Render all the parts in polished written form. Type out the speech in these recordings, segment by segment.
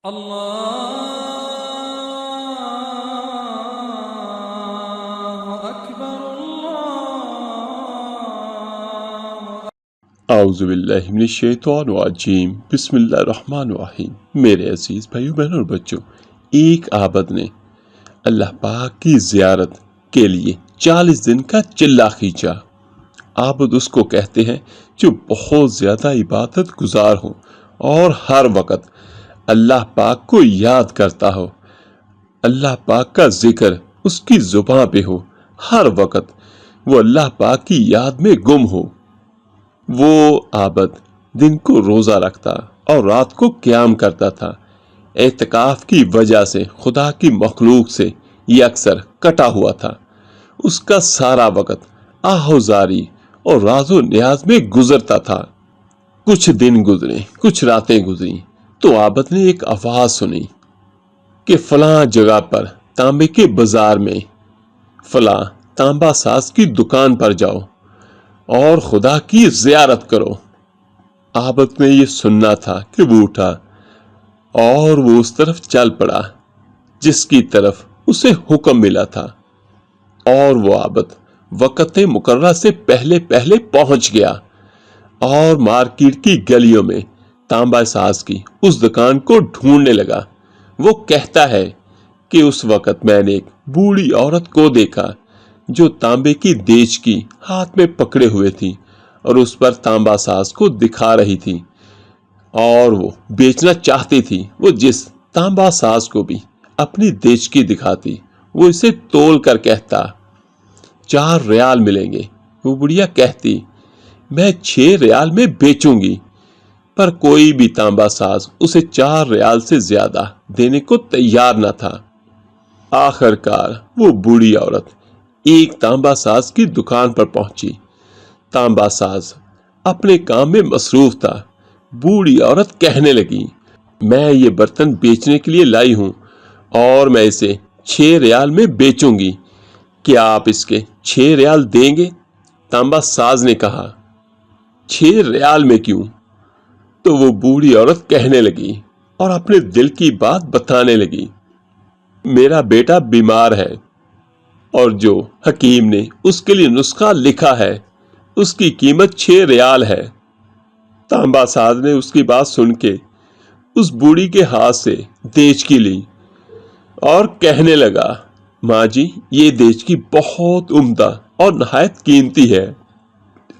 اللہ اکبر اللہ۔ اعوذ باللہ من الشیطان الرجیم، بسم اللہ الرحمن الرحیم۔ میرے عزیز بھائیو بہنوں اور بچوں، ایک عابد نے اللہ پاک کی زیارت کے لیے 40 دن کا چلہ کھینچا۔ عابد اس کو کہتے ہیں جو بہت زیادہ عبادت گزار ہو اور ہر وقت اللہ پاک کو یاد کرتا ہو، اللہ پاک کا ذکر اس کی زباں پہ ہو، ہر وقت وہ اللہ پاک کی یاد میں گم ہو۔ وہ عابد دن کو روزہ رکھتا اور رات کو قیام کرتا تھا۔ اعتکاف کی وجہ سے خدا کی مخلوق سے یہ اکثر کٹا ہوا تھا۔ اس کا سارا وقت آہوزاری اور راز و نیاز میں گزرتا تھا۔ کچھ دن گزرے، کچھ راتیں گزری تو عابد نے ایک آواز سنی کہ فلاں جگہ پر تانبے کے بازار میں فلاں تانبا ساز کی دکان پر جاؤ اور خدا کی زیارت کرو۔ عابد نے یہ سننا تھا کہ وہ اٹھا اور وہ اس طرف چل پڑا جس کی طرف اسے حکم ملا تھا، اور وہ عابد وقت مقررہ سے پہلے پہنچ گیا اور مارکیٹ کی گلیوں میں تانبا ساز کی اس دکان کو ڈھونڈنے لگا۔ وہ کہتا ہے کہ اس وقت میں نے ایک بوڑھی عورت کو دیکھا جو تانبے کی دیچ کی ہاتھ میں پکڑے ہوئے تھی اور اس پر تانبا ساز کو دکھا رہی تھی اور وہ بیچنا چاہتی تھی۔ وہ جس تانبا ساز کو بھی اپنی دیچ کی دکھاتی وہ اسے تول کر کہتا 4 ریال ملیں گے۔ وہ بڑھیا کہتی میں 6 ریال میں بیچوں گی، پر کوئی بھی تانبا ساز اسے 4 ریال سے زیادہ دینے کو تیار نہ تھا۔ آخر کار وہ بوڑھی عورت ایک تانبا ساز کی دکان پر پہنچی۔ تانبا ساز اپنے کام میں مصروف تھا۔ بوڑھی عورت کہنے لگی میں یہ برتن بیچنے کے لیے لائی ہوں اور میں اسے 6 ریال میں بیچوں گی، کیا آپ اس کے 6 ریال دیں گے؟ تانبا ساز نے کہا 6 ریال میں کیوں؟ تو وہ بوڑھی عورت کہنے لگی اور اپنے دل کی بات بتانے لگی میرا بیٹا بیمار ہے اور جو حکیم نے اس کے لیے نسخہ لکھا ہے اس کی قیمت 6 ریال ہے۔ تانبا ساز نے اس کی بات سن کے اس بوڑھی کے ہاتھ سے دیچکی لی اور کہنے لگا ماں جی یہ دیچکی بہت عمدہ اور نہایت قیمتی ہے،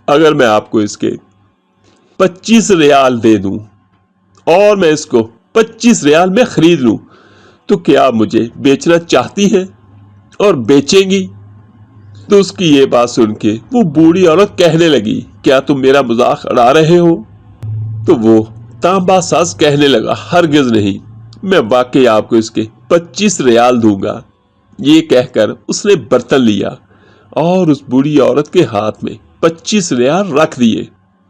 اگر میں آپ کو اس کے 25 ریال دے دوں اور میں اس کو 25 ریال میں خرید لوں تو کیا آپ مجھے بیچنا چاہتی ہیں اور بیچیں گی؟ تو اس کی یہ بات سن کے وہ بوڑھی عورت کہنے لگی کیا تم میرا مذاق اڑا رہے ہو؟ تو وہ تانبا ساز کہنے لگا ہرگز نہیں، میں واقعی آپ کو اس کے 25 ریال دوں گا۔ یہ کہہ کر اس نے برتن لیا اور اس بوڑھی عورت کے ہاتھ میں 25 ریال رکھ دیے۔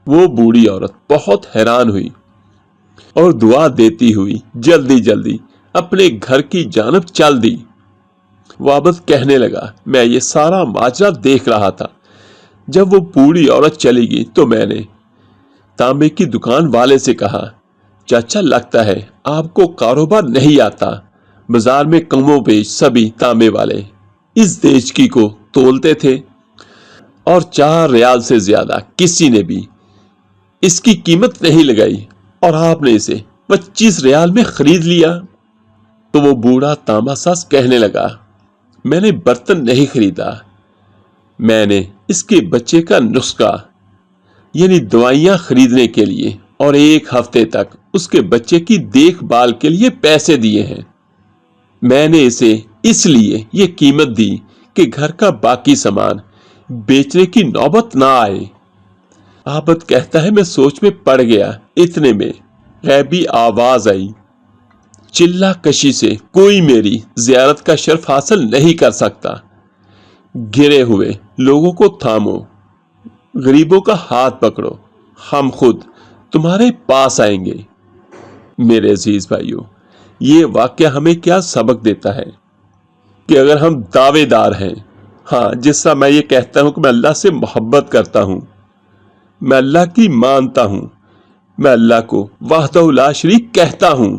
وہ بوڑھی عورت بہت حیران ہوئی اور دعا دیتی ہوئی جلدی جلدی اپنے گھر کی جانب چل دی۔ وہ عابد کہنے لگا میں یہ سارا ماجرا دیکھ رہا تھا۔ جب وہ بوڑھی عورت چلی گئی تو میں نے تانبے کی دکان والے سے کہا چاچا لگتا ہے آپ کو کاروبار نہیں آتا، بازار میں کم و بیش سبھی تانبے والے اس دیچکی کو تولتے تھے اور 4 ریال سے زیادہ کسی نے بھی اس کی قیمت نہیں لگائی اور آپ نے اسے 25 ریال میں خرید لیا۔ تو وہ بوڑھا تانبا ساز کہنے لگا میں نے برتن نہیں خریدا، میں نے اس کے بچے کا نسخہ یعنی دوائیاں خریدنے کے لیے اور 1 ہفتے تک اس کے بچے کی دیکھ بھال کے لیے پیسے دیے ہیں۔ میں نے اسے اس لیے یہ قیمت دی کہ گھر کا باقی سامان بیچنے کی نوبت نہ آئے۔ عابد کہتا ہے میں سوچ میں پڑ گیا، اتنے میں غیبی آواز آئی چلہ کشی سے کوئی میری زیارت کا شرف حاصل نہیں کر سکتا، گرے ہوئے لوگوں کو تھامو، غریبوں کا ہاتھ پکڑو، ہم خود تمہارے پاس آئیں گے۔ میرے عزیز بھائیو، یہ واقعہ ہمیں کیا سبق دیتا ہے کہ اگر ہم دعوے دار ہیں، ہاں جس طرح میں یہ کہتا ہوں کہ میں اللہ سے محبت کرتا ہوں، میں اللہ کی مانتا ہوں، میں اللہ کو وحدہ لا شریک کہتا ہوں،